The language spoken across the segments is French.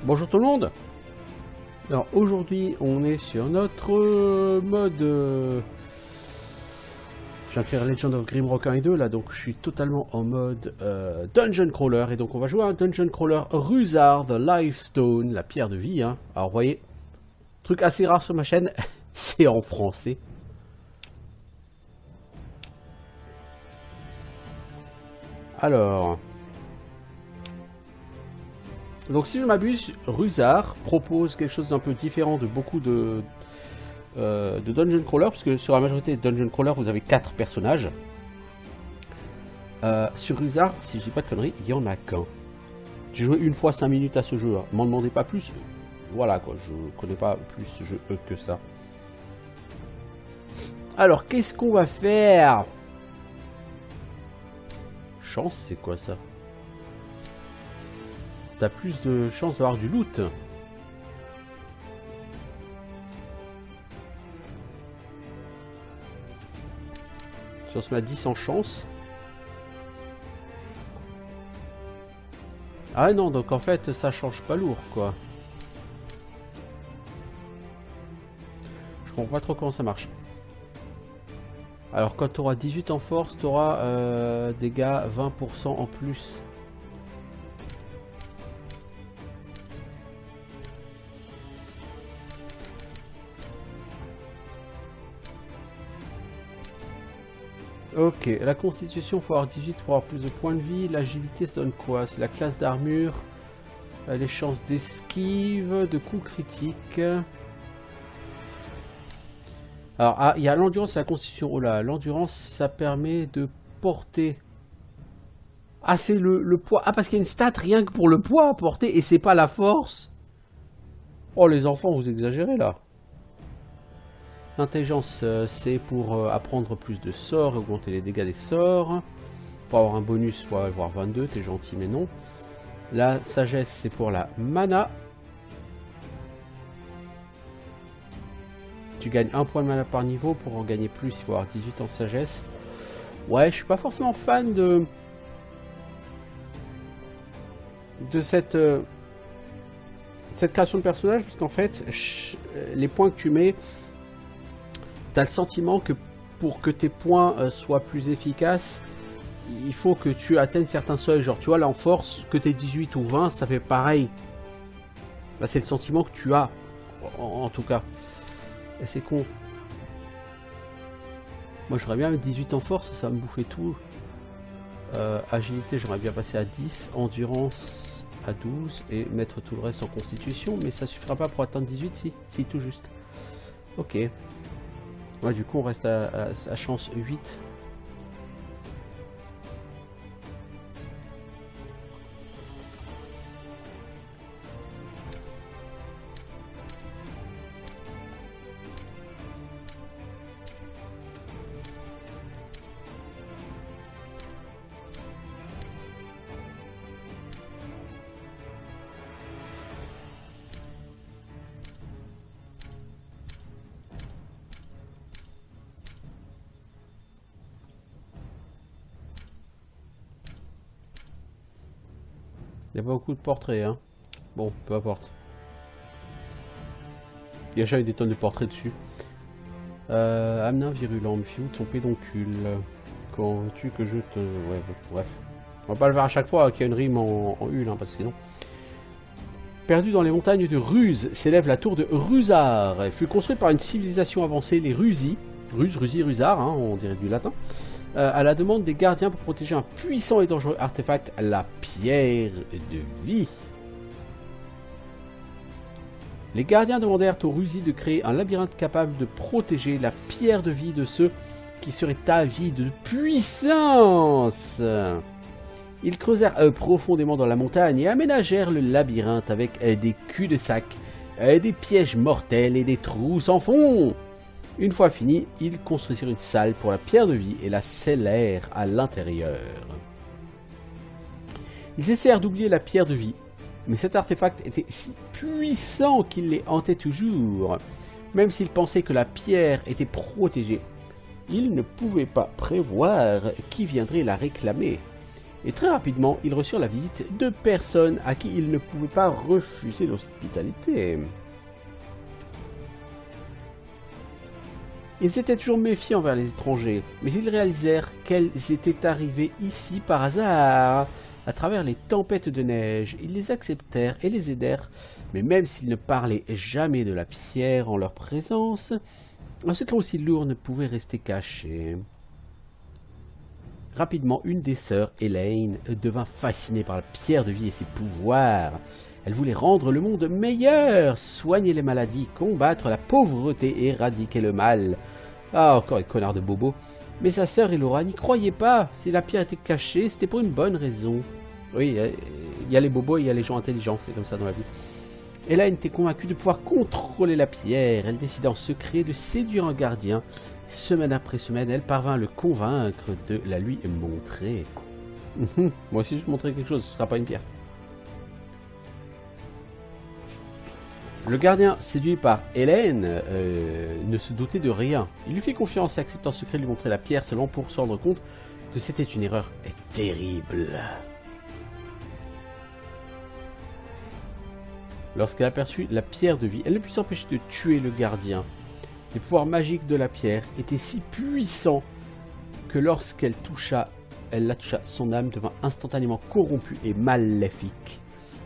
Bonjour tout le monde. Alors aujourd'hui on est sur notre mode je viens de faire Legend of Grimrock 1 et 2 là, donc je suis totalement en mode Dungeon Crawler, et donc on va jouer à un Dungeon Crawler Ruzard, The Lifestone, la pierre de vie hein. Alors vous voyez, truc assez rare sur ma chaîne, c'est en français. Alors donc si je m'abuse, Ruzard propose quelque chose d'un peu différent de beaucoup de Dungeon Crawler, parce que sur la majorité des Dungeon Crawler vous avez 4 personnages. Sur Ruzard, si je dis pas de conneries, il y en a qu'un. J'ai joué une fois 5 minutes à ce jeu, hein. M'en demandez pas plus, voilà quoi, je connais pas plus ce jeu que ça. Alors qu'est-ce qu'on va faire? Chance, c'est quoi ça? T'as plus de chances d'avoir du loot. Si on se met à 10 en chance. Ah non, donc en fait ça change pas lourd quoi. Je comprends pas trop comment ça marche. Alors quand tu auras 18 en force, tu auras dégâts 20% en plus. Ok, la constitution, faut avoir 18 pour avoir plus de points de vie. L'agilité, ça donne quoi? C'est la classe d'armure. Les chances d'esquive, de coups critiques. Alors, ah, il y a l'endurance et la constitution. Oh là, l'endurance, ça permet de porter. Ah, c'est le poids. Ah, parce qu'il y a une stat rien que pour le poids à porter et c'est pas la force. Oh, les enfants, vous exagérez là. L'intelligence, c'est pour apprendre plus de sorts et augmenter les dégâts des sorts. Pour avoir un bonus, il faut avoir 22, t'es gentil mais non. La sagesse, c'est pour la mana. Tu gagnes 1 point de mana par niveau. Pour en gagner plus, il faut avoir 18 en sagesse. Ouais, je suis pas forcément fan de cette création de personnage, parce qu'en fait, les points que tu mets... T'as le sentiment que pour que tes points soient plus efficaces, il faut que tu atteignes certains seuils. Genre, tu vois, là en force, que t'es 18 ou 20, ça fait pareil. Bah, c'est le sentiment que tu as, en tout cas. Et c'est con. Moi, j'aurais bien 18 en force, ça va me bouffer tout. Agilité, j'aimerais bien passer à 10. Endurance à 12. Et mettre tout le reste en constitution. Mais ça suffira pas pour atteindre 18, si tout juste. Ok. Ouais, du coup on reste à chance 8. Il n'y a pas beaucoup de portraits, hein. Bon, peu importe. Il y a déjà eu des tonnes de portraits dessus. Amenin virulent, méfie-vous de son pédoncule. Quand veux-tu que je te... Ouais, bref. On va pas le faire à chaque fois qu'il y a une rime en hul, hein, parce que sinon... Perdu dans les montagnes de Ruse, s'élève la tour de Ruzard. Elle fut construite par une civilisation avancée, les Rusi. Rusard, hein, on dirait du latin. À la demande des gardiens pour protéger un puissant et dangereux artefact, la pierre de vie. Les gardiens demandèrent aux Rusi de créer un labyrinthe capable de protéger la pierre de vie de ceux qui seraient avides de puissance. Ils creusèrent profondément dans la montagne et aménagèrent le labyrinthe avec des culs-de-sac, des pièges mortels et des trous sans fond. Une fois fini, ils construisirent une salle pour la pierre de vie et la scellèrent à l'intérieur. Ils essayèrent d'oublier la pierre de vie, mais cet artefact était si puissant qu'il les hantait toujours. Même s'ils pensaient que la pierre était protégée, ils ne pouvaient pas prévoir qui viendrait la réclamer. Et très rapidement, ils reçurent la visite de personnes à qui ils ne pouvaient pas refuser l'hospitalité. Ils étaient toujours méfiés envers les étrangers, mais ils réalisèrent qu'elles étaient arrivées ici par hasard, à travers les tempêtes de neige. Ils les acceptèrent et les aidèrent, mais même s'ils ne parlaient jamais de la pierre en leur présence, un secret aussi lourd ne pouvait rester caché. Rapidement, une des sœurs, Elaine, devint fascinée par la pierre de vie et ses pouvoirs. Elle voulait rendre le monde meilleur, soigner les maladies, combattre la pauvreté et éradiquer le mal. Ah, encore un connard de bobo. Mais sa sœur Elora n'y croyait pas. Si la pierre était cachée, c'était pour une bonne raison. Oui, il y a les bobos et il y a les gens intelligents, c'est comme ça dans la vie. Elaine était convaincue de pouvoir contrôler la pierre. Elle décida en secret de séduire un gardien. Semaine après semaine, elle parvint à le convaincre de la lui montrer. Moi aussi, je te montrerai quelque chose, ce ne sera pas une pierre. Le gardien, séduit par Hélène, ne se doutait de rien. Il lui fit confiance et accepta en secret de lui montrer la pierre seulement pour se rendre compte que c'était une erreur terrible. Lorsqu'elle aperçut la pierre de vie, elle ne put s'empêcher de tuer le gardien. Les pouvoirs magiques de la pierre étaient si puissants que lorsqu'elle la toucha, son âme devint instantanément corrompue et maléfique.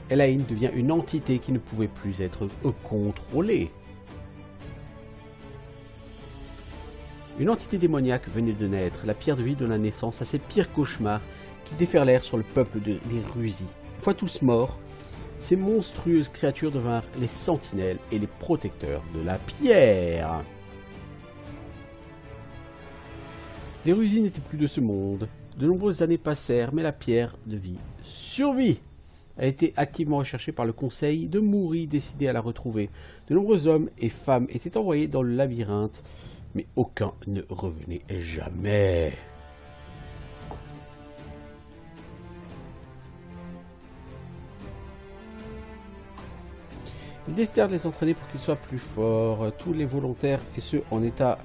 Elaine devient une entité qui ne pouvait plus être contrôlée. Une entité démoniaque venait de naître. La pierre de vie donna naissance à ces pires cauchemars qui déferlèrent sur le peuple des Ruzi. Une fois tous morts, ces monstrueuses créatures devinrent les sentinelles et les protecteurs de la pierre. Les Ruzi n'étaient plus de ce monde. De nombreuses années passèrent, mais la pierre de vie survit. Elle était activement recherchée par le conseil de Mouri, décidé à la retrouver. De nombreux hommes et femmes étaient envoyés dans le labyrinthe, mais aucun ne revenait jamais. Ils décidèrent de les entraîner pour qu'ils soient plus forts. Tous les volontaires et ceux en état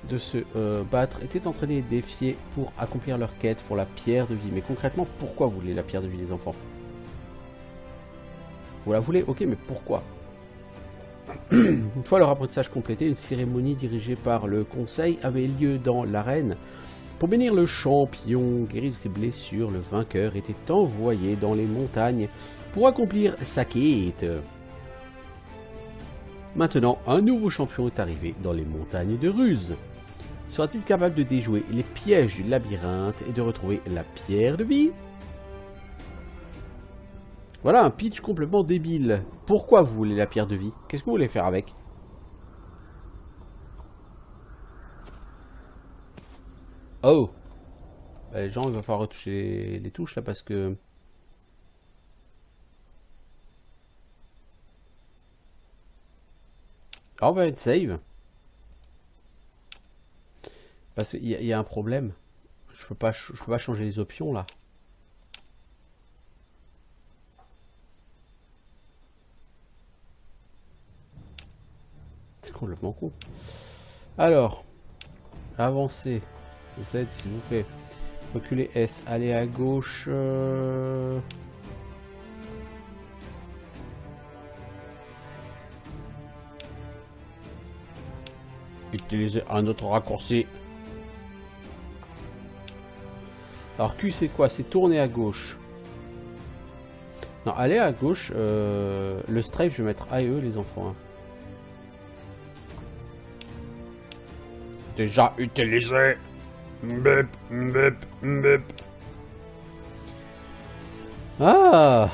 de se battre étaient entraînés et défiés pour accomplir leur quête pour la pierre de vie. Mais concrètement, pourquoi vous voulez la pierre de vie, les enfants? Vous la voulez? Ok, mais pourquoi? Une fois leur apprentissage complété, une cérémonie dirigée par le conseil avait lieu dans l'arène. Pour bénir le champion, guéri de ses blessures, le vainqueur était envoyé dans les montagnes pour accomplir sa quête. Maintenant, un nouveau champion est arrivé dans les montagnes de Ruse. Sera-t-il capable de déjouer les pièges du labyrinthe et de retrouver la pierre de vie? Voilà un pitch complètement débile. Pourquoi vous voulez la pierre de vie? Qu'est-ce que vous voulez faire avec? Oh, les gens, il va falloir retoucher les touches là parce que... Ah, on va être save. Parce qu'il y a un problème. Je peux pas changer les options là. C'est complètement con. Alors, avancer. Z s'il vous plaît. Reculer S. Aller à gauche. Utiliser un autre raccourci. Alors Q c'est quoi? C'est tourner à gauche. Non, aller à gauche. Le strafe je vais mettre AE les enfants. Hein. Déjà utilisé. Mbep, mbep, mbep. Ah.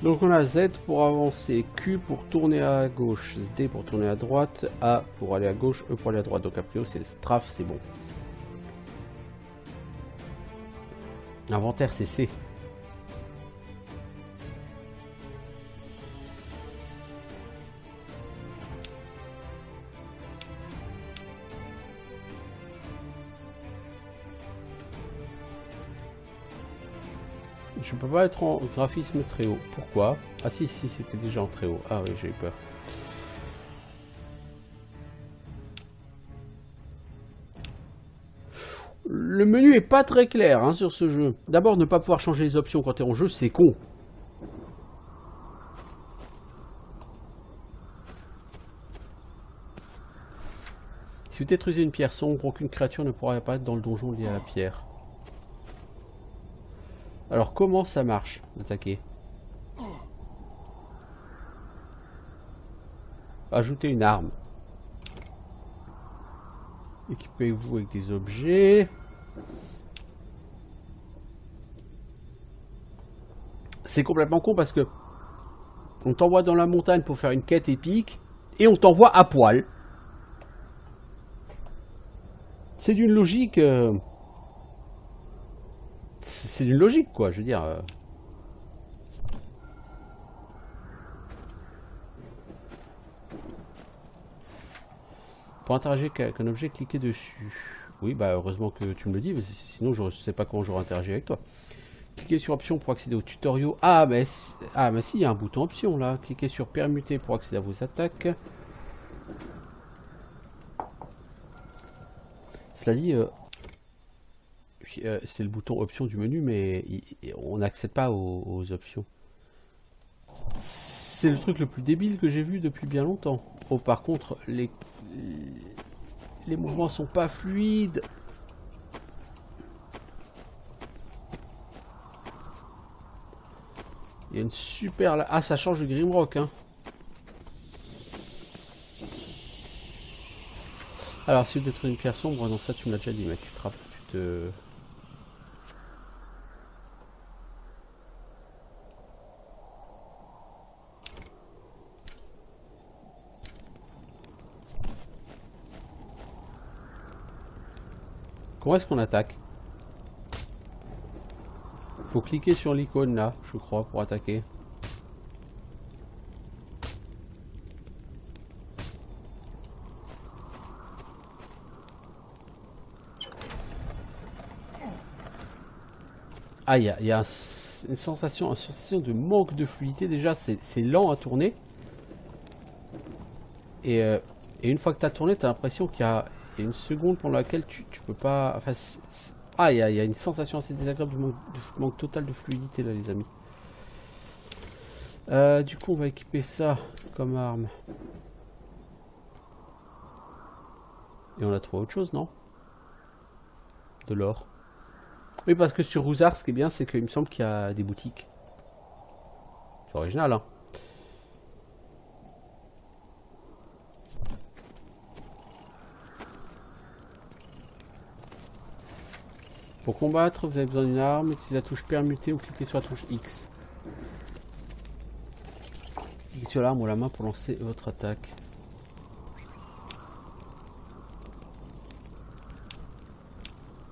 Donc on a Z pour avancer, Q pour tourner à gauche, D pour tourner à droite, A pour aller à gauche, E pour aller à droite. Donc a priori c'est le strafe, c'est bon. Inventaire c'est C. Tu peux pas être en graphisme très haut. Pourquoi? Ah si, si, c'était déjà en très haut. Ah oui, j'ai eu peur. Le menu est pas très clair hein, sur ce jeu. D'abord, ne pas pouvoir changer les options quand tu es en jeu, c'est con. Si vous détruisez une pierre sombre, aucune créature ne pourra apparaître dans le donjon lié à la pierre. Alors, comment ça marche d'attaquer? Ajoutez une arme. Équipez-vous avec des objets. C'est complètement con parce que on t'envoie dans la montagne pour faire une quête épique et on t'envoie à poil. C'est d'une logique... C'est d'une logique quoi, je veux dire... Pour interagir avec un objet, cliquez dessus. Oui, bah heureusement que tu me le dis, mais sinon je ne sais pas comment j'aurais interagi avec toi. Cliquez sur option pour accéder aux tutoriaux. Ah, mais si, il y a un bouton option là. Cliquez sur permuter pour accéder à vos attaques. Cela dit, c'est le bouton option du menu, mais on n'accède pas aux options. C'est le truc le plus débile que j'ai vu depuis bien longtemps. Oh, par contre, les mouvements sont pas fluides. Il y a une super... Ah, ça change de Grimrock, hein. Alors, si vous détruisez une pierre sombre, non, ça tu me l'as déjà dit, mec. Tu te... Comment est-ce qu'on attaque? Faut cliquer sur l'icône là, je crois, pour attaquer. Ah, il y a une sensation de manque de fluidité. Déjà, c'est lent à tourner. Et une fois que tu as tourné, tu as l'impression qu'il y a une seconde pendant laquelle tu peux pas... Enfin, ah, il y a une sensation assez désagréable de manque total de fluidité là, les amis. Du coup, on va équiper ça comme arme. Et on a trouvé autre chose, non? De l'or. Oui, parce que sur Rouzard, ce qui est bien, c'est qu'il me semble qu'il y a des boutiques. C'est original, hein. Pour combattre, vous avez besoin d'une arme. Utilisez la touche permuter ou cliquez sur la touche X. Cliquez sur l'arme ou la main pour lancer votre attaque.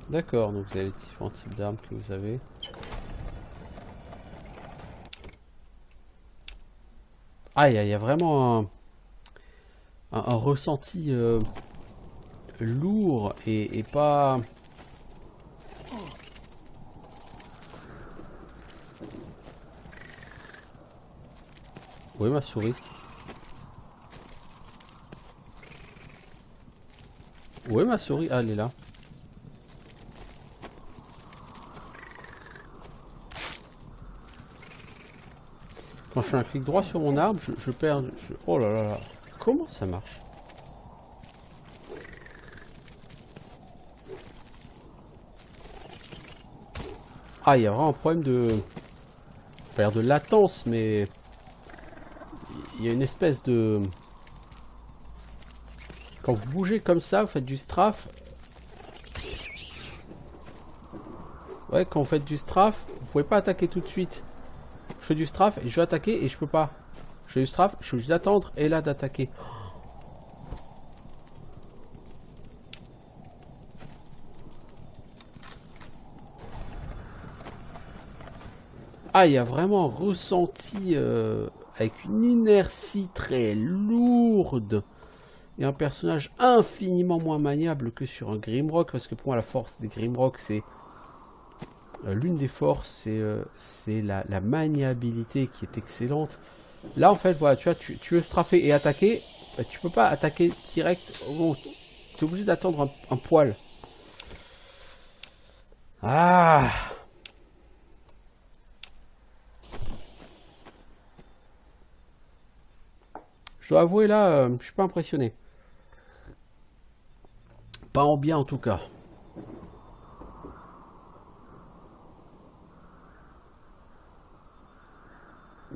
D'accord, donc vous avez les différents types d'armes que vous avez. Ah, il y a vraiment un ressenti lourd et pas... Où est ma souris? Où est ma souris? Ah, elle est là. Quand je fais un clic droit sur mon arme, je perds... Oh là là là. Comment ça marche? Ah, il y a vraiment un problème de... Pas de latence, mais... Il y a une espèce de... Quand vous bougez comme ça, vous faites du strafe. Ouais, quand vous faites du strafe, vous pouvez pas attaquer tout de suite. Je fais du strafe et je vais attaquer et je peux pas. Je fais du strafe, je suis obligé d'attendre et là d'attaquer. Ah, il y a vraiment un ressenti avec une inertie très lourde. Et un personnage infiniment moins maniable que sur un Grimrock. Parce que pour moi, la force des Grimrock, c'est L'une des forces, c'est la maniabilité qui est excellente. Là, en fait, voilà, tu vois, tu veux strafer et attaquer. Bah, tu peux pas attaquer direct. Bon, tu es obligé d'attendre un poil. Ah! Je dois avouer, là, je suis pas impressionné. Pas en bien, en tout cas.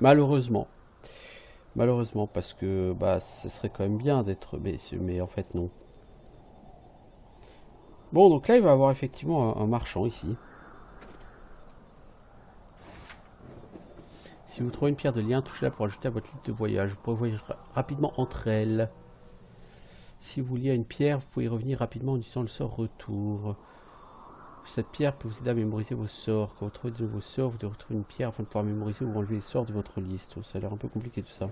Malheureusement. Malheureusement, parce que bah, ce serait quand même bien d'être... Mais en fait, non. Bon, donc là, il va y avoir effectivement un marchand ici. Si vous trouvez une pierre de lien, touchez-la pour ajouter à votre liste de voyage. Vous pouvez voyager rapidement entre elles. Si vous liez à une pierre, vous pouvez y revenir rapidement en utilisant le sort retour. Cette pierre peut vous aider à mémoriser vos sorts. Quand vous trouvez de nouveaux sorts, vous devez retrouver une pierre afin de pouvoir mémoriser ou enlever les sorts de votre liste. Ça a l'air un peu compliqué tout ça.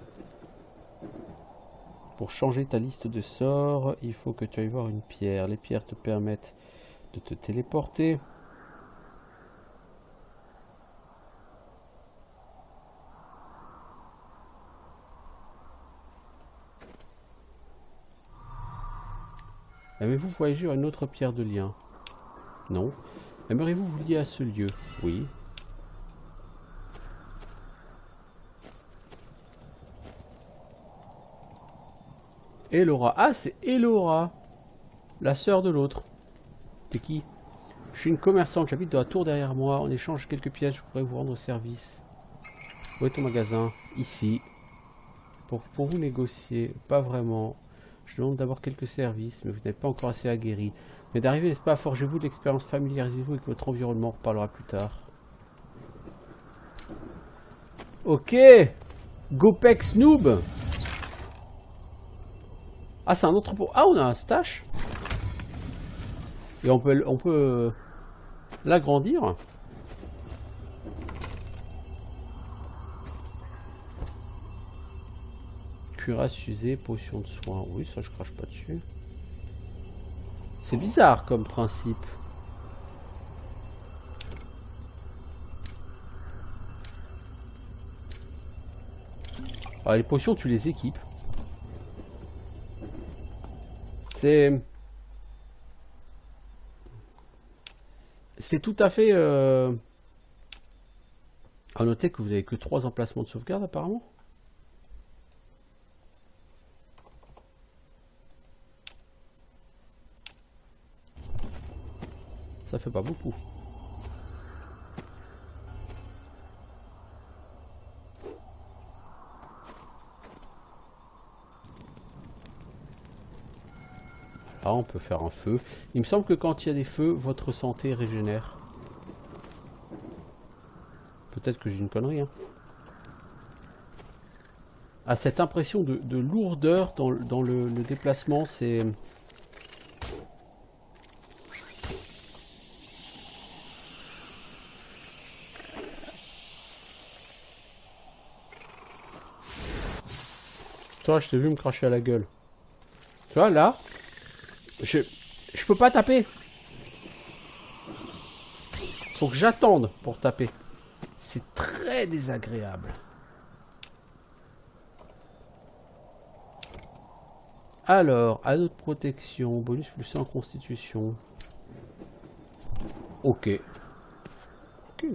Pour changer ta liste de sorts, il faut que tu ailles voir une pierre. Les pierres te permettent de te téléporter. Aimez-vous voyager à une autre pierre de lien? Non. Aimeriez-vous vous lier à ce lieu? Oui. Elora. Ah, c'est Elora, la sœur de l'autre. T'es qui? Je suis une commerçante, j'habite dans la tour derrière moi. En échange de quelques pièces, je pourrais vous rendre service. Où est ton magasin? Ici. Pour vous négocier, pas vraiment. Je demande d'abord quelques services, mais vous n'êtes pas encore assez aguerri. Mais d'arriver, n'est-ce pas? Forgez-vous de l'expérience, familiarisez-vous avec votre environnement, on reparlera plus tard. Ok. Gopex Noob. Ah, c'est un entrepôt. Ah, on a un stash. Et on peut l'agrandir. Cuirasse usée, potion de soin. Oui, ça je crache pas dessus. C'est bizarre comme principe. Alors, les potions, tu les équipes. C'est tout à fait... À noter que vous avez que 3 emplacements de sauvegarde apparemment. Ça fait pas beaucoup. Là, on peut faire un feu. Il me semble que quand il y a des feux, votre santé régénère. Peut-être que j'ai une connerie. Hein. Ah, cette impression de lourdeur dans le déplacement, c'est... Toi, je t'ai vu me cracher à la gueule. Tu vois, là, je peux pas taper. Faut que j'attende pour taper. C'est très désagréable. Alors, anneau de protection, bonus plus 1 en constitution. Ok. Ok.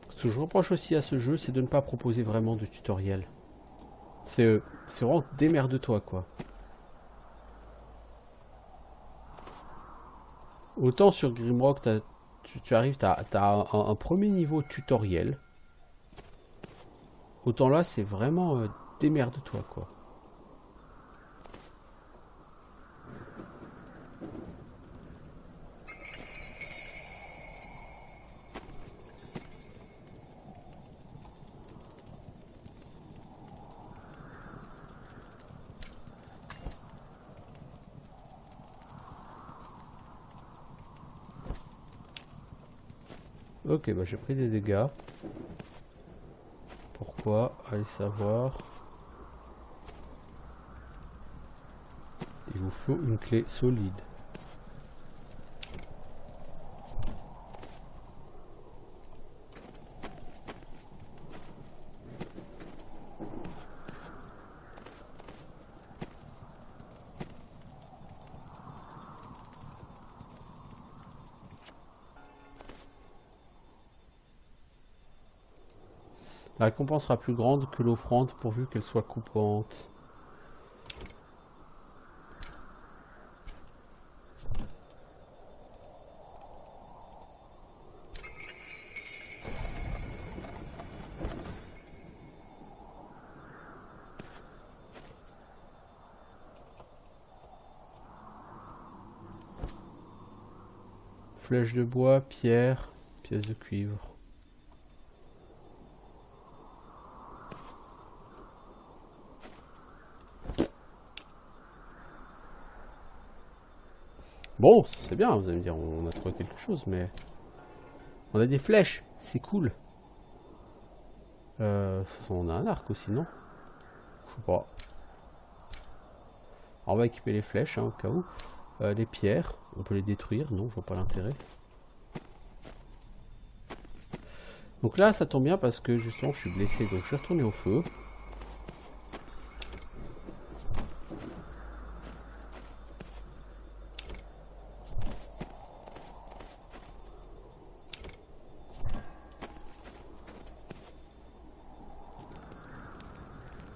Ce que je reproche aussi à ce jeu, c'est de ne pas proposer vraiment de tutoriel. C'est vraiment démerde-toi, quoi. Autant sur Grimrock, tu arrives, t'as un premier niveau tutoriel. Autant là, c'est vraiment démerde-toi, quoi. Ok, bah j'ai pris des dégâts. Pourquoi? Allez savoir. Il vous faut une clé solide. La récompense sera plus grande que l'offrande pourvu qu'elle soit coupante. Flèche de bois, pierre, pièce de cuivre. Bon, c'est bien, vous allez me dire, on a trouvé quelque chose, mais... On a des flèches, c'est cool. On a un arc aussi, non? Je sais pas. On va équiper les flèches, hein, au cas où. Les pierres, on peut les détruire, non, je vois pas l'intérêt. Donc là, ça tombe bien parce que justement, je suis blessé, donc je vais retourner au feu.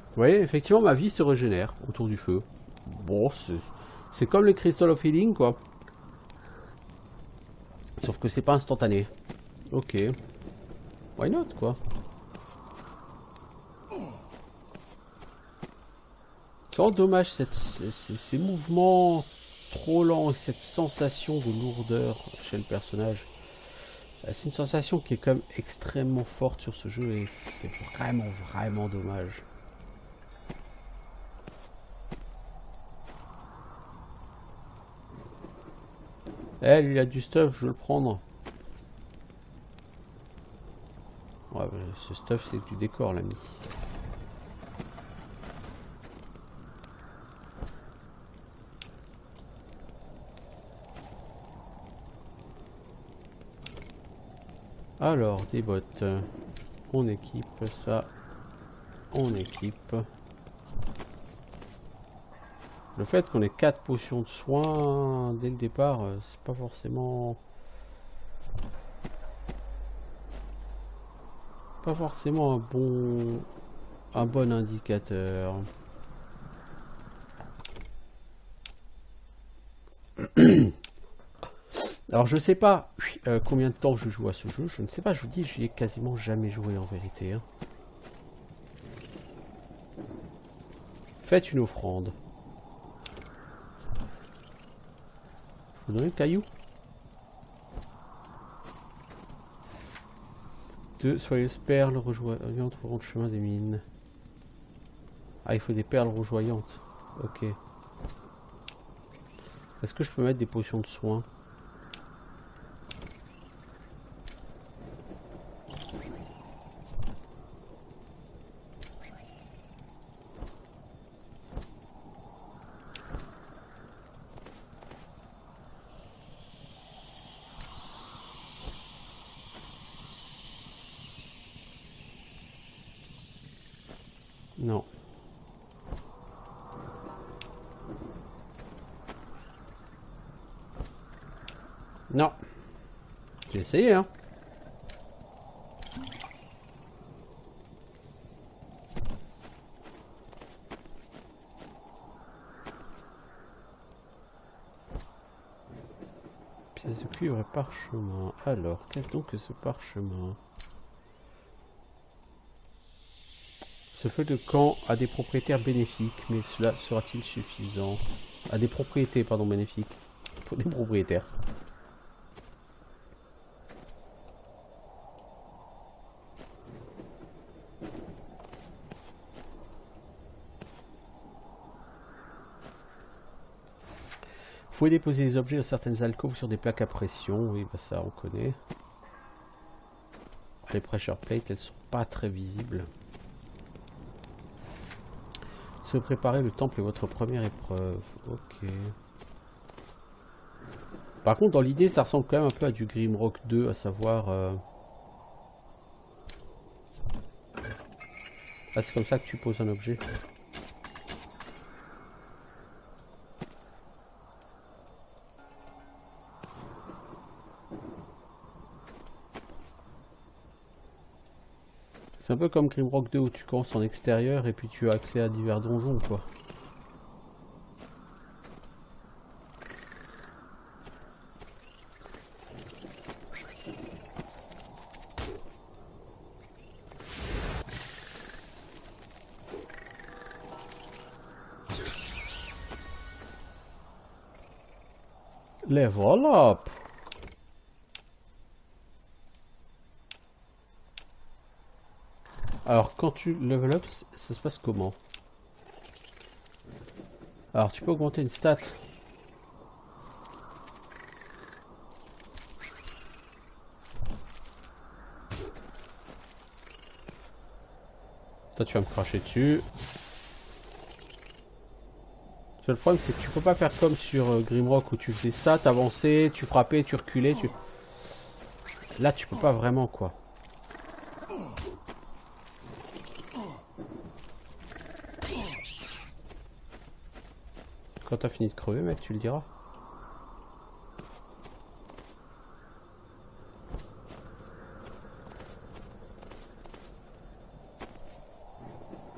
Vous voyez, effectivement, ma vie se régénère autour du feu. Bon, c'est comme les Crystal of Healing, quoi. Sauf que c'est pas instantané. Ok. Why not, quoi. C'est vraiment dommage, ces mouvements trop lents et cette sensation de lourdeur chez le personnage. C'est une sensation qui est quand même extrêmement forte sur ce jeu et c'est vraiment, vraiment dommage. Eh, lui, il a du stuff, je veux le prendre. Ouais, bah, ce stuff, c'est du décor, l'ami. Alors, des bottes. On équipe ça. On équipe. Le fait qu'on ait 4 potions de soins dès le départ, c'est pas forcément... Pas forcément un bon indicateur. Alors je sais pas combien de temps je joue à ce jeu, je ne sais pas, je vous dis, j'y ai quasiment jamais joué en vérité. Hein. Faites une offrande. Je vous donne le caillou. 2 soyeuses perles rejoignantes pour le chemin des mines. Ah, il faut des perles rejoignantes. Ok. Est-ce que je peux mettre des potions de soins? Non. Non. J'ai essayé, hein. Pièce de cuivre et parchemin. Alors, qu'est-ce donc que ce parchemin? Ce feu de camp a des propriétaires bénéfiques, mais cela sera-t-il suffisant? A des propriétés, pardon, bénéfiques. Pour des propriétaires. Vous pouvez déposer des objets dans certaines alcôves sur des plaques à pression. Oui, bah ça on connaît. les pressure plates, elles sont pas très visibles. Se préparer, le temple est votre première épreuve. Ok. Par contre, dans l'idée, ça ressemble quand même un peu à du Grimrock 2, à savoir... Ah, c'est comme ça que tu poses un objet. C'est un peu comme Grimrock 2 où tu commences en extérieur et puis tu as accès à divers donjons, quoi. Level up! Alors, quand tu level up, ça se passe comment? Alors, tu peux augmenter une stat. Toi, tu vas me cracher dessus. Le problème, c'est que tu peux pas faire comme sur Grimrock où tu faisais ça, t'avançais, tu frappais, tu reculais. Là, tu peux pas vraiment, quoi. Quand t'as fini de crever, mec, tu le diras.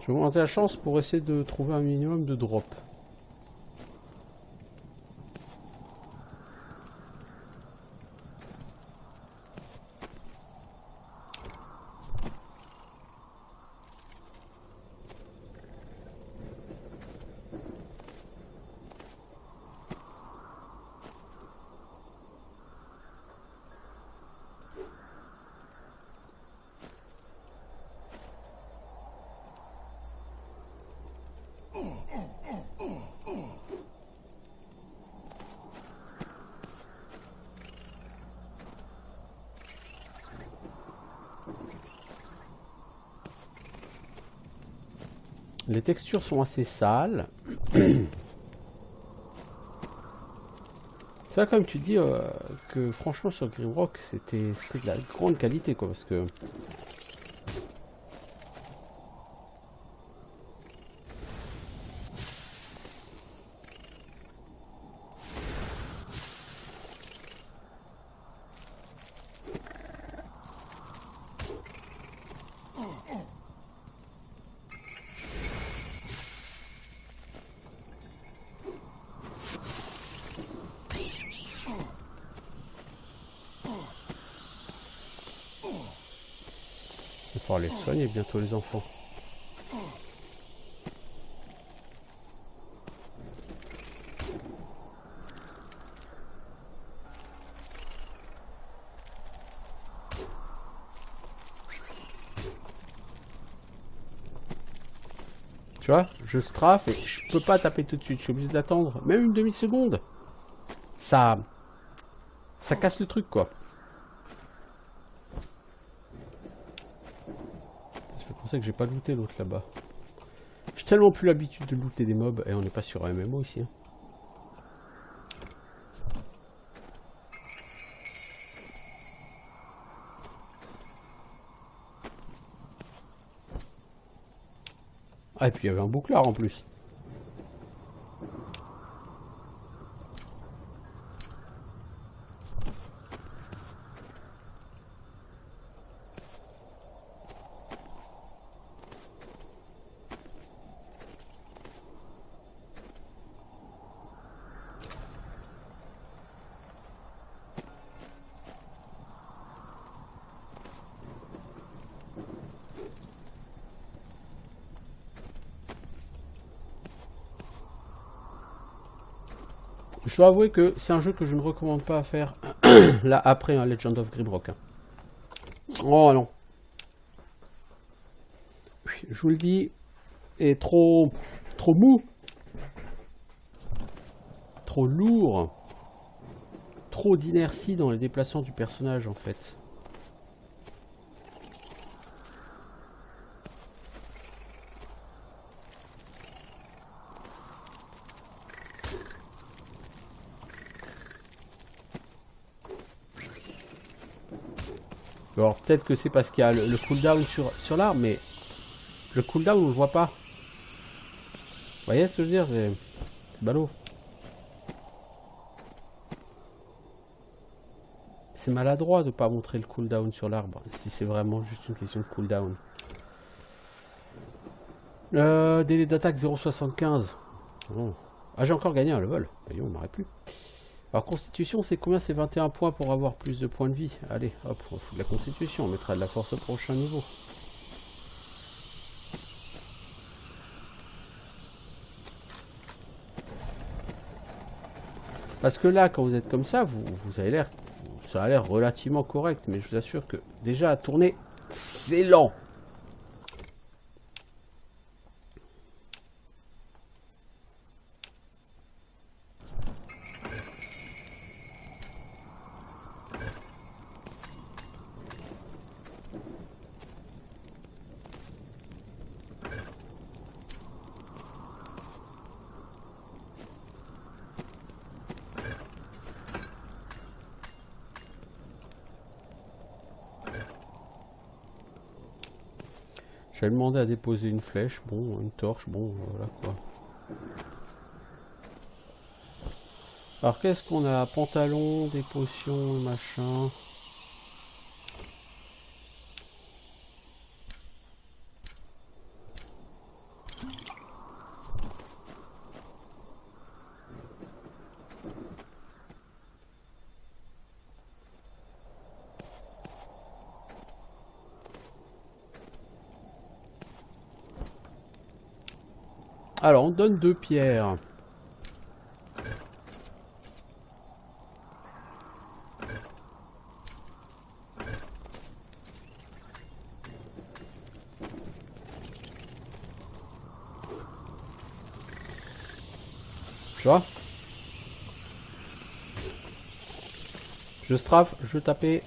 Je vais augmenter la chance pour essayer de trouver un minimum de drop. Les textures sont assez sales. C'est là comme tu dis que franchement sur Grimrock c'était de la grande qualité, quoi, parce que il va falloir les soigner bientôt, les enfants. Tu vois, je strafe et je peux pas taper tout de suite, je suis obligé d'attendre même une demi-seconde. Ça casse le truc, quoi. Ça fait penser que j'ai pas looté l'autre là-bas. J'ai tellement plus l'habitude de looter des mobs et on n'est pas sur un MMO ici. Hein. Ah, et puis il y avait un bouclard en plus. Je dois avouer que c'est un jeu que je ne recommande pas à faire là après un Legend of Grimrock. Hein. Oh non. Je vous le dis, est trop mou, trop lourd, trop d'inertie dans les déplacements du personnage en fait. Alors peut-être que c'est parce qu'il y a le cooldown sur l'arme, mais le cooldown on le voit pas. Vous voyez ce que je veux dire? C'est ballot. C'est maladroit de pas montrer le cooldown sur l'arbre, si c'est vraiment juste une question de cooldown. Délai d'attaque 0,75. Oh. Ah, j'ai encore gagné un level. Voyons, on m'aurait plus. Alors, constitution, c'est combien? C'est 21 points pour avoir plus de points de vie. Allez, hop, on fout de la constitution. On mettra de la force au prochain niveau. Parce que là, quand vous êtes comme ça, vous avez l'air... Ça a l'air relativement correct. Mais je vous assure que déjà à tourner, c'est lent. J'avais demandé à déposer une flèche, bon, une torche, bon, voilà quoi. Alors qu'est-ce qu'on a? Pantalon, des potions, machin. Alors on donne 2 pierres. Tu vois? Je strafe, je tapais.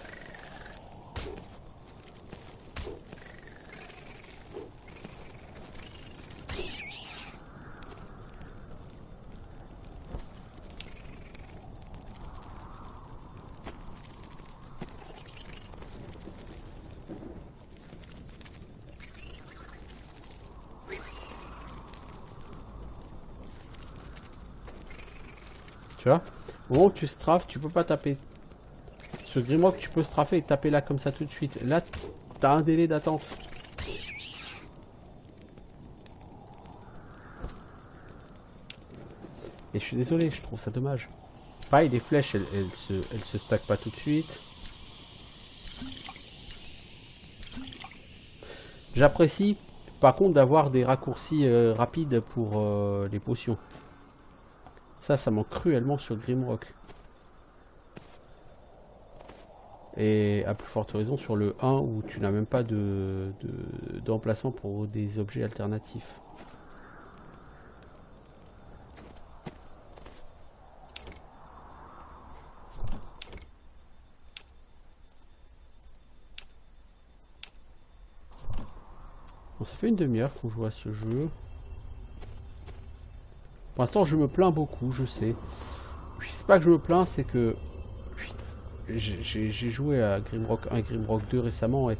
Tu vois? Au moment où tu strafes, tu peux pas taper. Ce Grimrock, tu peux strafer et taper là comme ça tout de suite. Là, t'as un délai d'attente. Et je suis désolé, je trouve ça dommage. Pareil, les flèches, elles se stackent pas tout de suite. J'apprécie, par contre, d'avoir des raccourcis rapides pour les potions. Ça manque cruellement sur Grimrock. Et à plus forte raison sur le 1 où tu n'as même pas d'emplacement pour des objets alternatifs. Bon, ça fait une demi-heure qu'on joue à ce jeu. Pour l'instant, je me plains beaucoup, je sais. C'est pas que je me plains, c'est que j'ai joué à Grimrock 1 et Grimrock 2 récemment et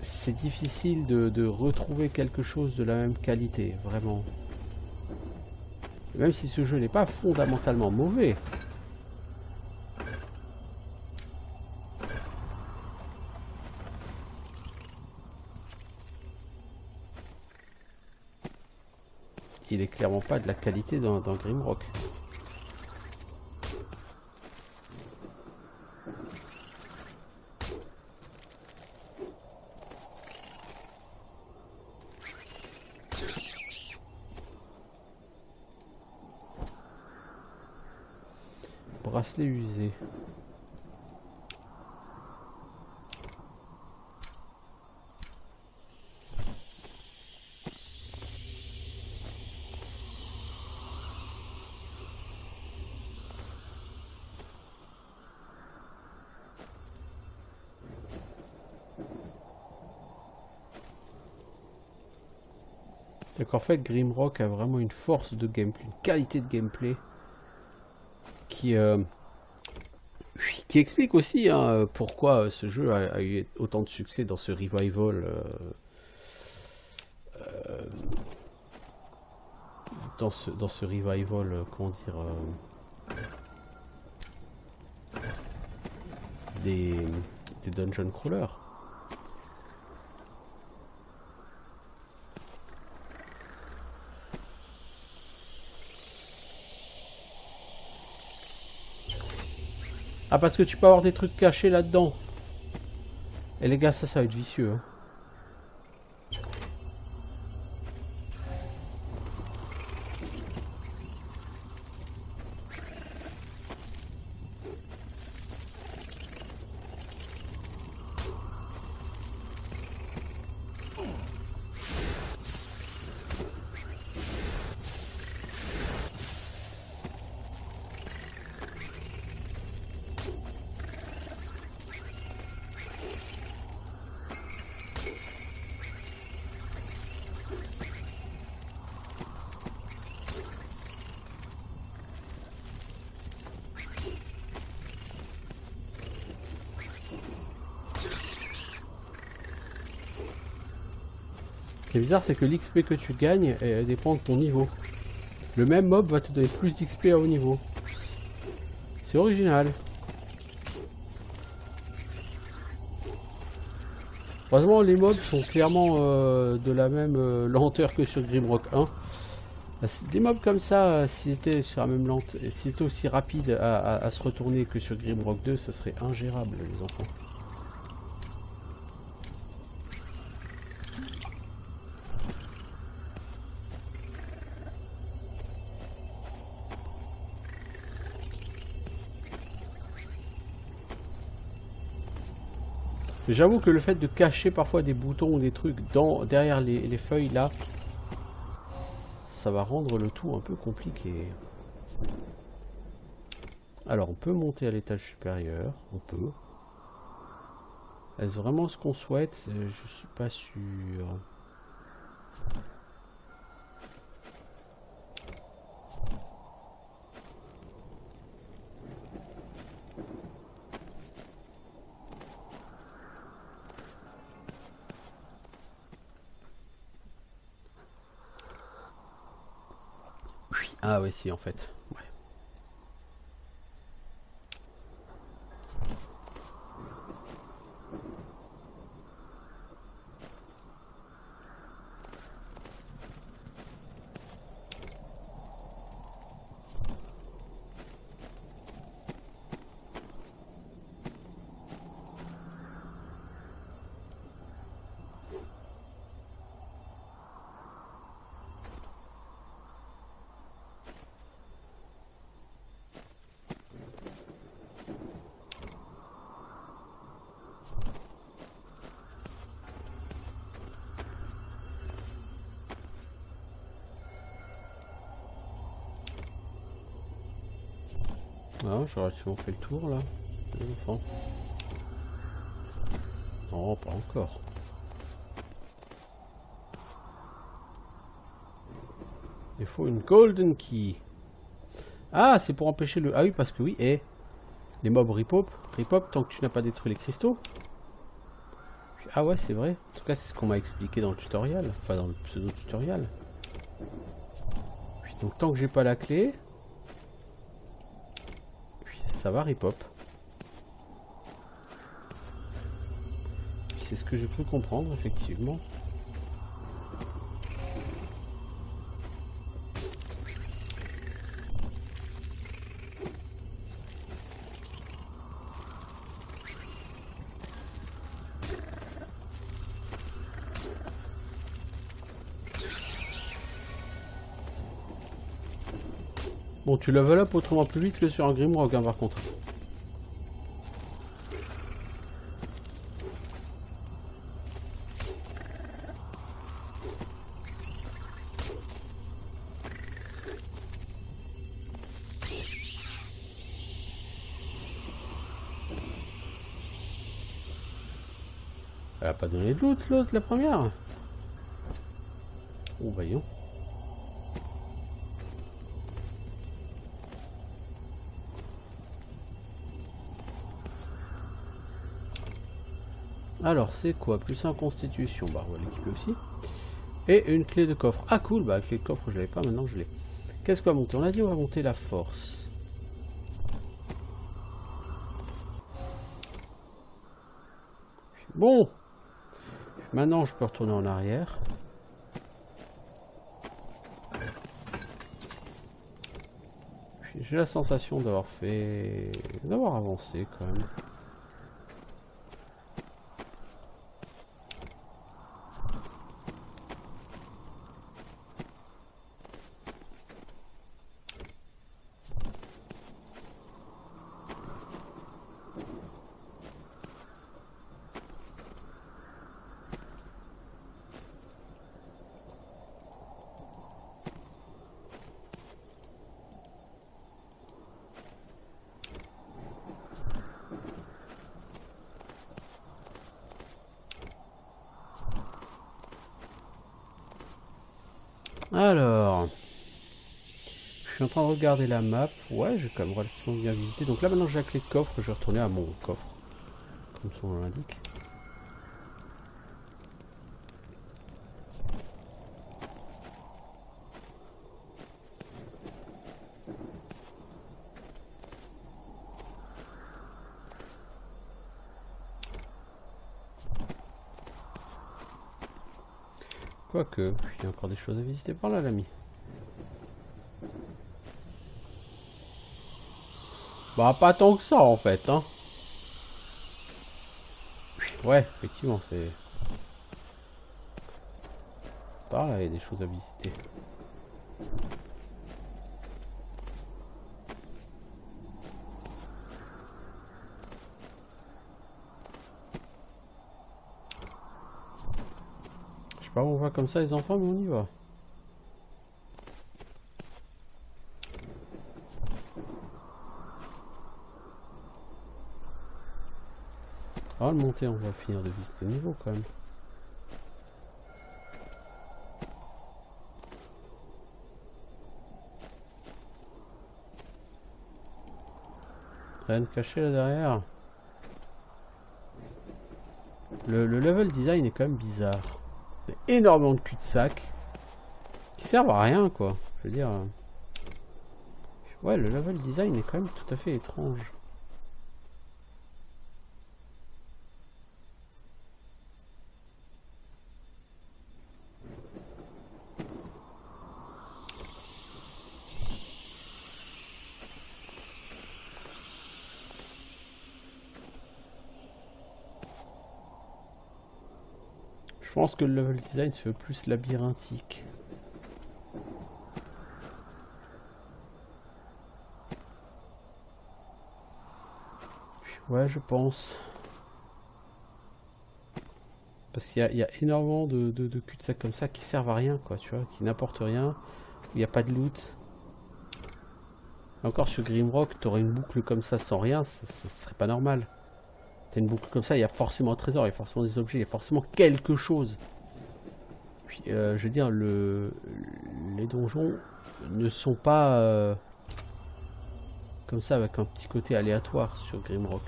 c'est difficile de retrouver quelque chose de la même qualité, vraiment. Même si ce jeu n'est pas fondamentalement mauvais. Il est clairement pas de la qualité dans Grimrock. Bracelet usé. Donc en fait Grimrock a vraiment une force de gameplay, une qualité de gameplay qui Qui explique aussi hein, pourquoi ce jeu a eu autant de succès dans ce revival, dans ce revival, comment dire, des, des dungeon crawlers. Ah, parce que tu peux avoir des trucs cachés là-dedans. Et les gars, ça va être vicieux. Hein. Ce qui est bizarre, c'est que l'XP que tu gagnes dépend de ton niveau. Le même mob va te donner plus d'XP à haut niveau. C'est original. Heureusement, les mobs sont clairement de la même lenteur que sur Grimrock 1. Des mobs comme ça, s'ils étaient sur la même lente, s'ils étaient aussi rapides à se retourner que sur Grimrock 2, ce serait ingérable, les enfants. J'avoue que le fait de cacher parfois des boutons ou des trucs derrière les feuilles là, ça va rendre le tout un peu compliqué. Alors on peut monter à l'étage supérieur, on peut. Est-ce vraiment ce qu'on souhaite? Je suis pas sûr. Ah oui, si, en fait. Ouais. Ah, j'aurais fait le tour là. Les enfants. Non, pas encore. Il faut une golden key. Ah, c'est pour empêcher le... Ah oui, parce que oui, et... Les mobs ripop, tant que tu n'as pas détruit les cristaux. Ah ouais, c'est vrai. En tout cas, c'est ce qu'on m'a expliqué dans le tutoriel. Enfin, dans le pseudo-tutoriel. Donc, tant que j'ai pas la clé... Ça va, ripop. C'est ce que j'ai cru comprendre, effectivement. Bon, tu level up autrement plus vite que sur un Grimrock, hein, par contre. Elle a pas donné de loot, l'autre, la première. Oh, voyons. Alors, c'est quoi? Plus 1 constitution. Bah, on va l'équiper aussi. Et une clé de coffre. Ah, cool. Bah, la clé de coffre, je l'avais pas. Maintenant, je l'ai. Qu'est-ce qu'on va monter? On a dit on va monter la force. Bon. Maintenant, je peux retourner en arrière. J'ai la sensation d'avoir avancé quand même. Alors, je suis en train de regarder la map. Ouais, j'ai quand même relativement bien visité. Donc là, maintenant, j'ai la clé de coffre. Je vais retourner à mon coffre, comme son nom l'indique. Quoique, il y a encore des choses à visiter par là, l'ami. Bah, pas tant que ça, en fait, hein. Ouais, effectivement, c'est... Par là, il y a des choses à visiter. Je sais pas où on va comme ça, les enfants, mais on y va. Avant de monter, on va finir de visiter le niveau, quand même. Rien de caché là derrière. Le level design est quand même bizarre. Il y a énormément de cul-de-sac qui servent à rien, quoi. Je veux dire... Ouais, le level design est quand même tout à fait étrange. Je pense que le level design se fait plus labyrinthique. Ouais, je pense. Parce qu'il y a énormément de cul-de-sac comme ça qui servent à rien, quoi, tu vois, qui n'apportent rien. Il n'y a pas de loot. Encore sur Grimrock, t'aurais une boucle comme ça sans rien, ça serait pas normal. T'as une boucle comme ça, il y a forcément un trésor, il y a forcément des objets, il y a forcément quelque chose. Puis, je veux dire, les donjons ne sont pas comme ça avec un petit côté aléatoire sur Grimrock.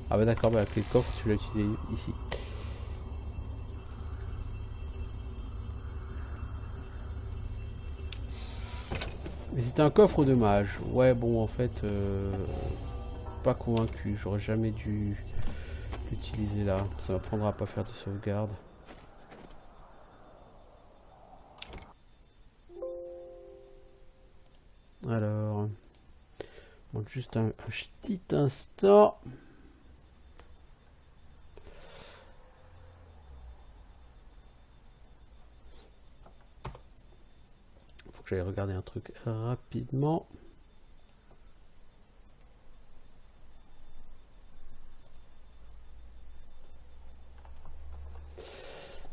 Ah bah d'accord, bah la clé de coffre, tu l'as utilisée ici. Mais c'était un coffre de mage. Ouais, bon, en fait, pas convaincu. J'aurais jamais dû l'utiliser là. Ça m'apprendra à pas faire de sauvegarde. Alors, bon, juste un petit instant. Faut que j'aille regarder un truc rapidement.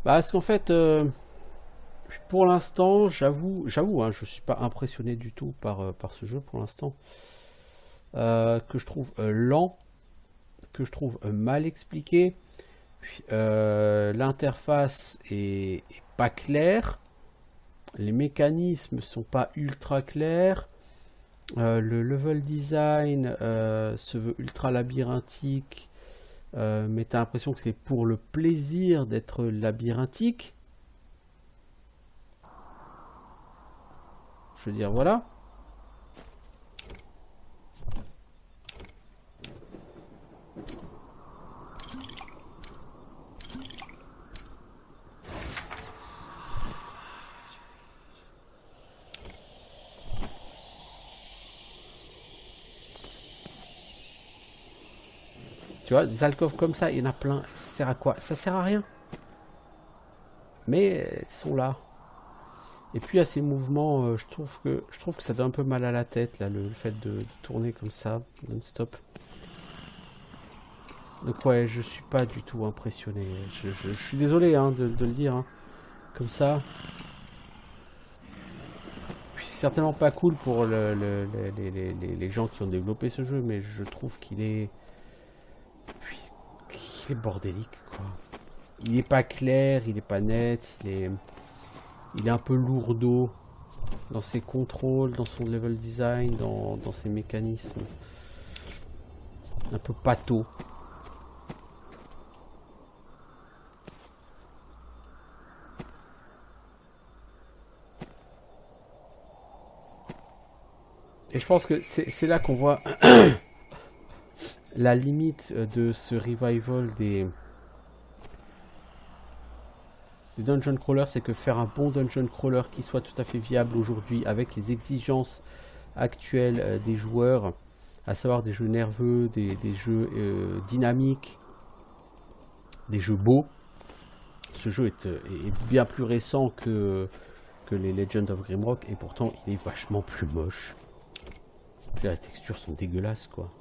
Bah, parce qu'en fait, pour l'instant, j'avoue, hein, je suis pas impressionné du tout par ce jeu pour l'instant. Que je trouve lent, que je trouve mal expliqué. L'interface est pas claire. Les mécanismes sont pas ultra clairs. Le level design se veut ultra labyrinthique, mais t'as l'impression que c'est pour le plaisir d'être labyrinthique. Je veux dire, voilà. Tu vois, des alcôves comme ça, il y en a plein. Ça sert à quoi? Ça sert à rien. Mais ils sont là. Et puis à ces mouvements, je trouve que ça donne un peu mal à la tête, là, le fait de tourner comme ça, non-stop. Donc ouais, je suis pas du tout impressionné. Je suis désolé hein, de le dire. Hein. Comme ça. Puis c'est certainement pas cool pour les gens qui ont développé ce jeu, mais je trouve qu'il est bordélique, quoi. Il est pas clair, il est pas net, il est un peu lourdeau dans ses contrôles, dans son level design, dans ses mécanismes. Un peu pâteau. Et je pense que c'est là qu'on voit la limite de ce revival des dungeon crawlers, c'est que faire un bon dungeon crawler qui soit tout à fait viable aujourd'hui avec les exigences actuelles des joueurs, à savoir des jeux nerveux, des jeux dynamiques, des jeux beaux. Ce jeu est bien plus récent que les Legends of Grimrock et pourtant il est vachement plus moche. Puis là, les textures sont dégueulasses, quoi.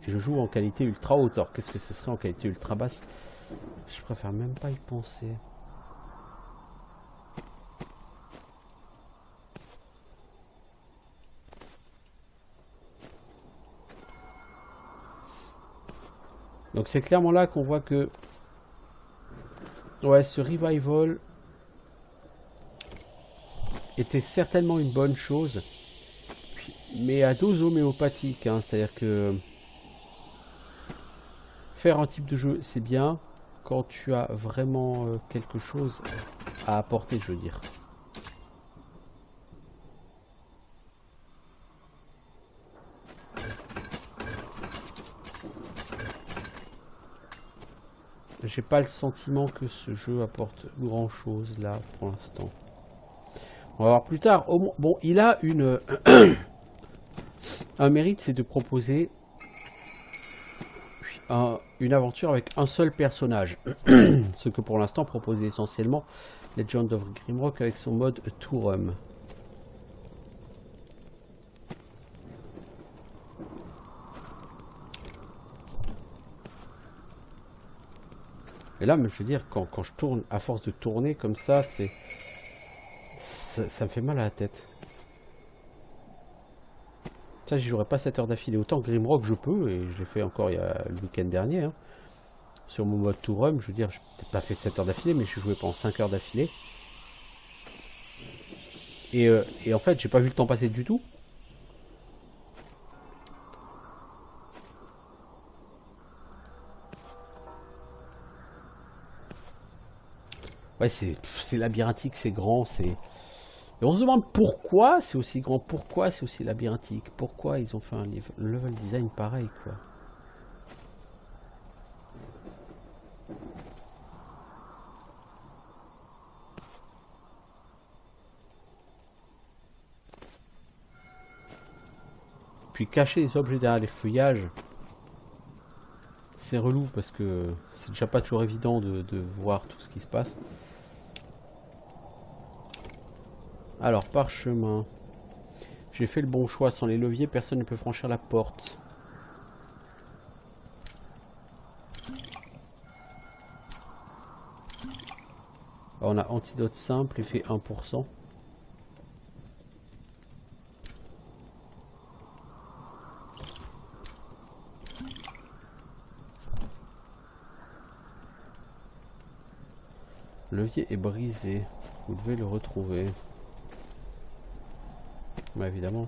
Et je joue en qualité ultra haute. Alors qu'est-ce que ce serait en qualité ultra basse? Je préfère même pas y penser. Donc c'est clairement là qu'on voit que ouais, ce revival était certainement une bonne chose, mais à dose homéopathique, hein, c'est-à-dire que faire un type de jeu c'est bien quand tu as vraiment quelque chose à apporter, je veux dire. J'ai pas le sentiment que ce jeu apporte grand chose là pour l'instant. On va voir plus tard. Bon, il a une un mérite, c'est de proposer une aventure avec un seul personnage. Ce que pour l'instant proposait essentiellement Legend of Grimrock avec son mode Tourum. Et là, mais je veux dire, quand je tourne, à force de tourner comme ça, ça me fait mal à la tête. Ça, j'y jouerai pas 7 heures d'affilée. Autant Grimrock, je peux, et je l'ai fait encore il y a le week-end dernier. Hein. Sur mon mode Tourum, je veux dire, je n'ai peut-être pas fait 7 heures d'affilée, mais je jouais pendant 5 heures d'affilée. Et en fait, j'ai pas vu le temps passer du tout. Ouais, c'est labyrinthique, c'est grand, c'est... Et on se demande pourquoi c'est aussi grand, pourquoi c'est aussi labyrinthique, pourquoi ils ont fait un level design pareil, quoi. Puis cacher les objets derrière les feuillages, c'est relou parce que c'est déjà pas toujours évident de voir tout ce qui se passe. Alors, parchemin. J'ai fait le bon choix. Sans les leviers, personne ne peut franchir la porte. Alors, on a antidote simple, effet 1%. Le levier est brisé. Vous devez le retrouver. Bah, évidemment.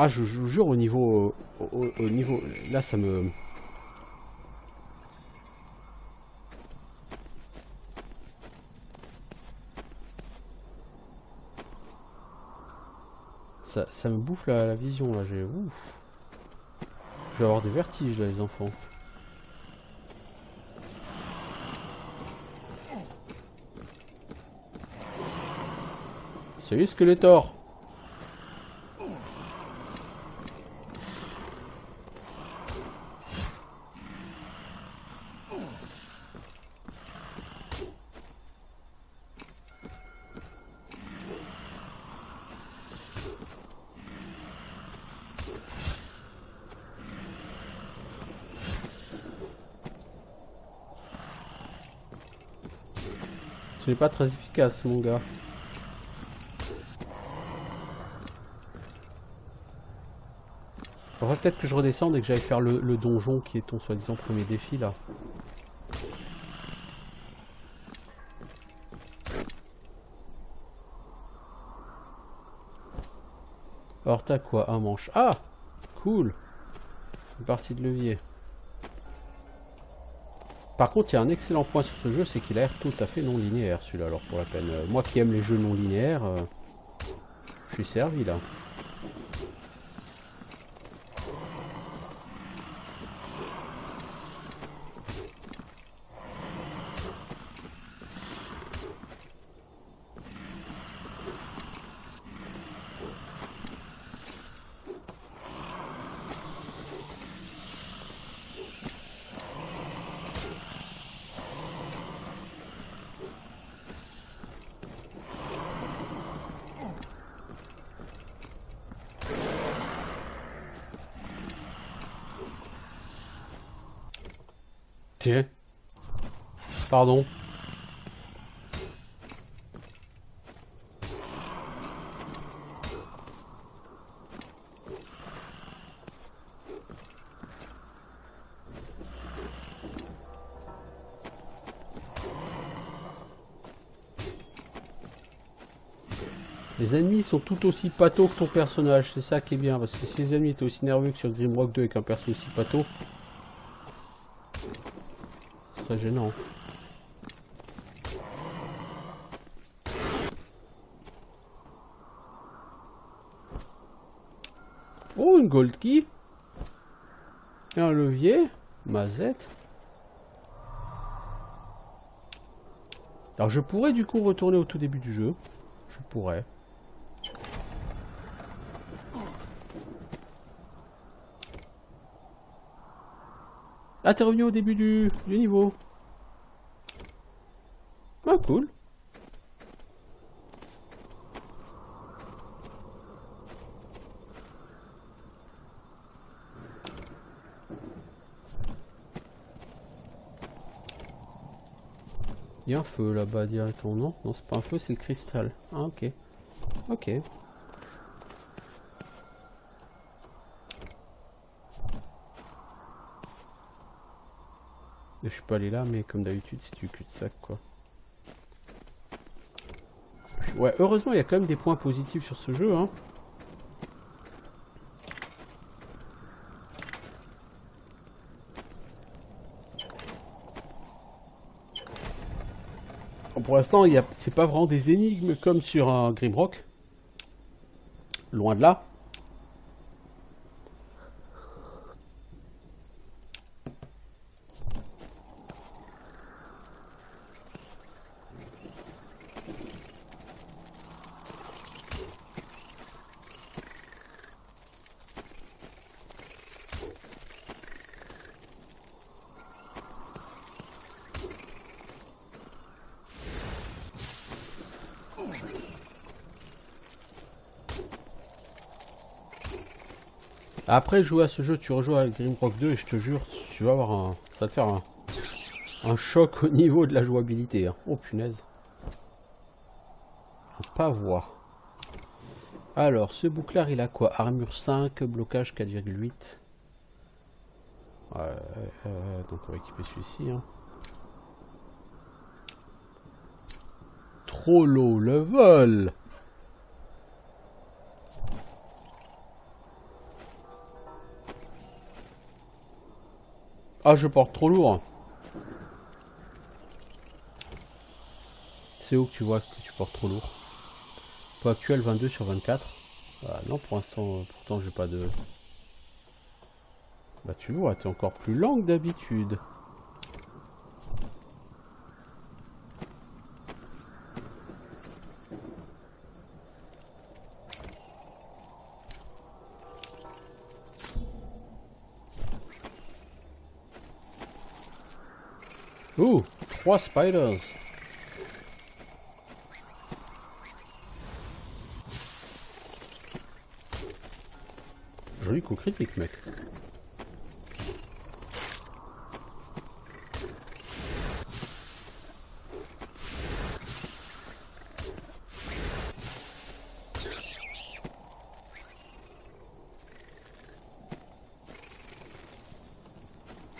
Ah, je vous jure, au niveau... au niveau... Là, ça me... Ça me bouffe la vision, là. Ouf. Je vais avoir des vertiges, là, les enfants. Salut, Skeletor. Ce n'est pas très efficace, mon gars. Faudrait peut-être que je redescende et que j'aille faire le donjon qui est ton soi-disant premier défi, là. Alors t'as quoi? Un manche. Ah! Cool! Une partie de levier. Par contre, il y a un excellent point sur ce jeu, c'est qu'il a l'air tout à fait non linéaire, celui-là, alors pour la peine. Moi qui aime les jeux non linéaires, je suis servi, là. Tiens. Pardon. Les ennemis sont tout aussi pato que ton personnage, c'est ça qui est bien, parce que si les ennemis étaient aussi nerveux que sur Grimrock 2 avec un perso aussi pato, c'est très gênant. Oh, une gold key. Et un levier. Mazette. Alors je pourrais du coup retourner au tout début du jeu. Je pourrais. Ah, t'es revenu au début du niveau. Ah, cool. Il y a un feu là-bas directement, non? Non, c'est pas un feu, c'est le cristal. Ah, ok. Ok. Et je suis pas allé là, mais comme d'habitude, c'est du cul-de-sac, quoi. Ouais, heureusement, il y a quand même des points positifs sur ce jeu, hein. Pour l'instant, c'est pas vraiment des énigmes comme sur un Grimrock. Loin de là. Après jouer à ce jeu, tu rejoues à Grimrock 2 et je te jure, tu vas avoir un... ça va te faire un choc au niveau de la jouabilité. Hein. Oh punaise. Pas voir. Alors, ce bouclard, il a quoi? Armure 5, blocage 4,8. Donc on va équiper celui-ci. Hein. Trop low level. Ah, je porte trop lourd. C'est où que tu vois que tu portes trop lourd? Poids actuel 22 sur 24. Ah, non, pour l'instant, pourtant, j'ai pas de... Bah, tu vois, t'es encore plus lent que d'habitude. Ouh, 3 spiders. Joli coup critique, mec.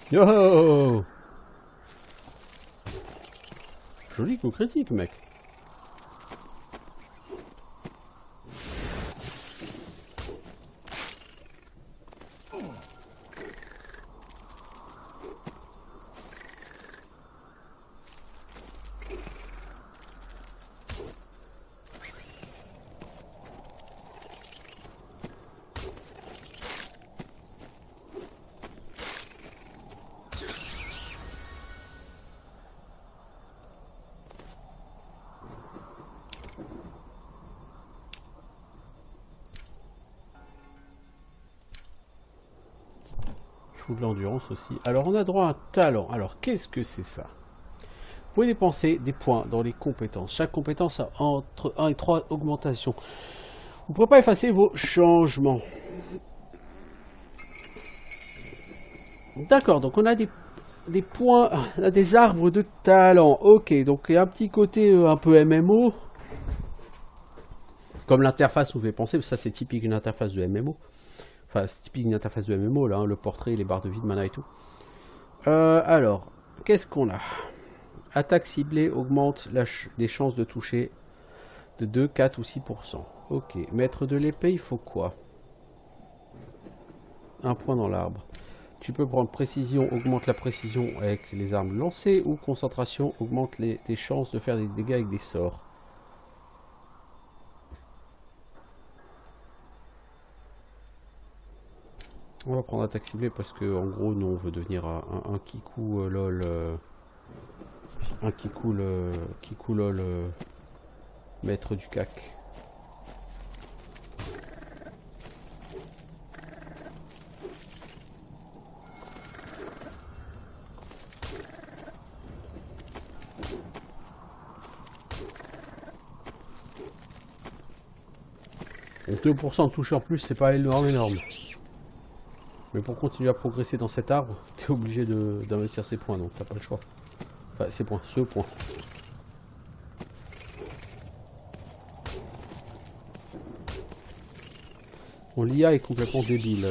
Yo! Joli coup critique, mec. De l'endurance aussi. Alors on a droit à un talent. Alors qu'est-ce que c'est ça? Vous pouvez dépenser des points dans les compétences. Chaque compétence a entre 1 et 3 augmentations. Vous ne pourrez pas effacer vos changements. D'accord, donc on a des points, on a des arbres de talent. Ok, donc il y a un petit côté un peu MMO. Comme l'interface vous fait penser, ça c'est typique une interface de MMO. Enfin, c'est typique une interface de MMO, là, hein, le portrait, les barres de vie, de mana et tout. Alors, qu'est-ce qu'on a? Attaque ciblée augmente les chances de toucher de 2, 4 ou 6%. Ok, maître de l'épée, il faut quoi? Un point dans l'arbre. Tu peux prendre précision, augmente la précision avec les armes lancées, ou concentration, augmente tes chances de faire des dégâts avec des sorts. On va prendre attaque ciblée parce que en gros nous on veut devenir un Kiku lol un Kiku lol maître du cac. Donc 2% de toucher en plus, c'est pas énorme. Mais pour continuer à progresser dans cet arbre, t'es obligé d'investir ces points, donc t'as pas le choix. Enfin, ces points, ce point. Bon, l'IA est complètement débile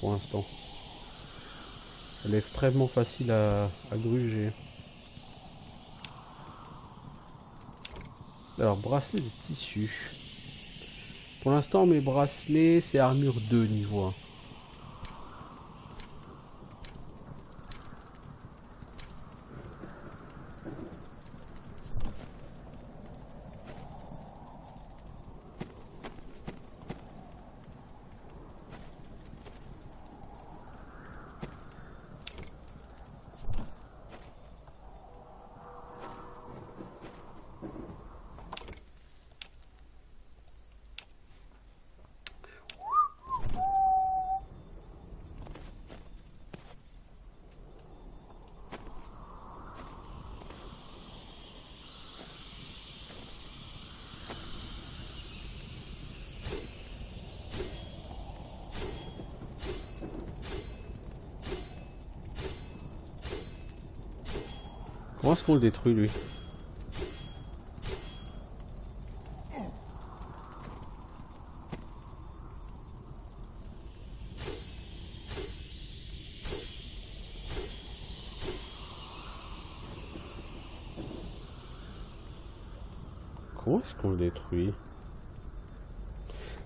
pour l'instant. Elle est extrêmement facile à gruger. Alors, bracelet de tissu. Pour l'instant, mes bracelets, c'est armure 2 niveau 1. Comment est-ce qu'on le détruit, lui? Comment est-ce qu'on le détruit?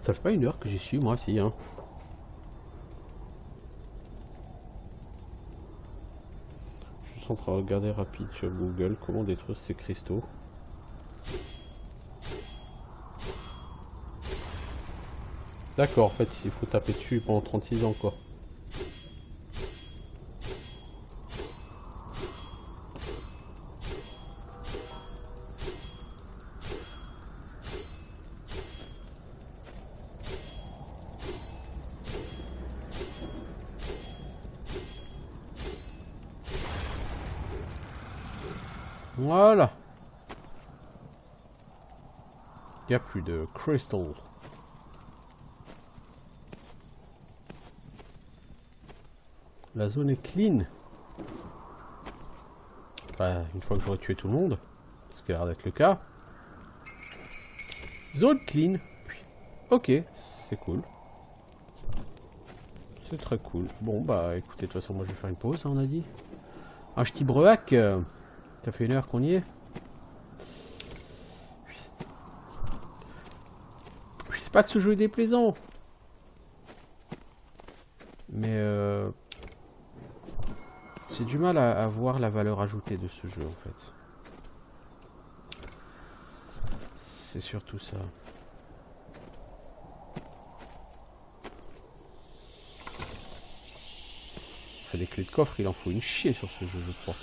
Ça fait pas 1 heure que j'y suis, moi, si, hein. concentre à regarder rapide sur Google comment détruire ces cristaux. D'accord, en fait, il faut taper dessus pendant 36 ans, quoi. Voilà. Il n'y a plus de crystal. La zone est clean. Enfin, une fois que j'aurai tué tout le monde, ce qui a l'air d'être le cas. Zone clean. Ok, c'est cool. C'est très cool. Bon, bah écoutez, de toute façon, moi je vais faire une pause, hein, on a dit. Un petit breuac. Ça fait 1 heure qu'on y est. C'est pas que ce jeu est déplaisant. Mais c'est du mal à voir la valeur ajoutée de ce jeu en fait. C'est surtout ça. Des clés de coffre, il en faut une chier sur ce jeu, je crois.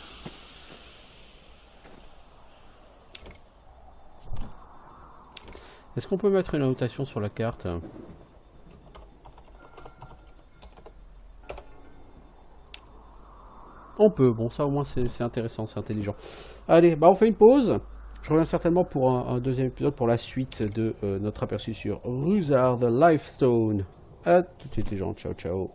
Est-ce qu'on peut mettre une annotation sur la carte? On peut, bon ça au moins c'est intéressant, c'est intelligent. Allez, bah on fait une pause. Je reviens certainement pour un deuxième épisode pour la suite de notre aperçu sur Rusard the Lifestone. A tout de suite les gens, ciao ciao.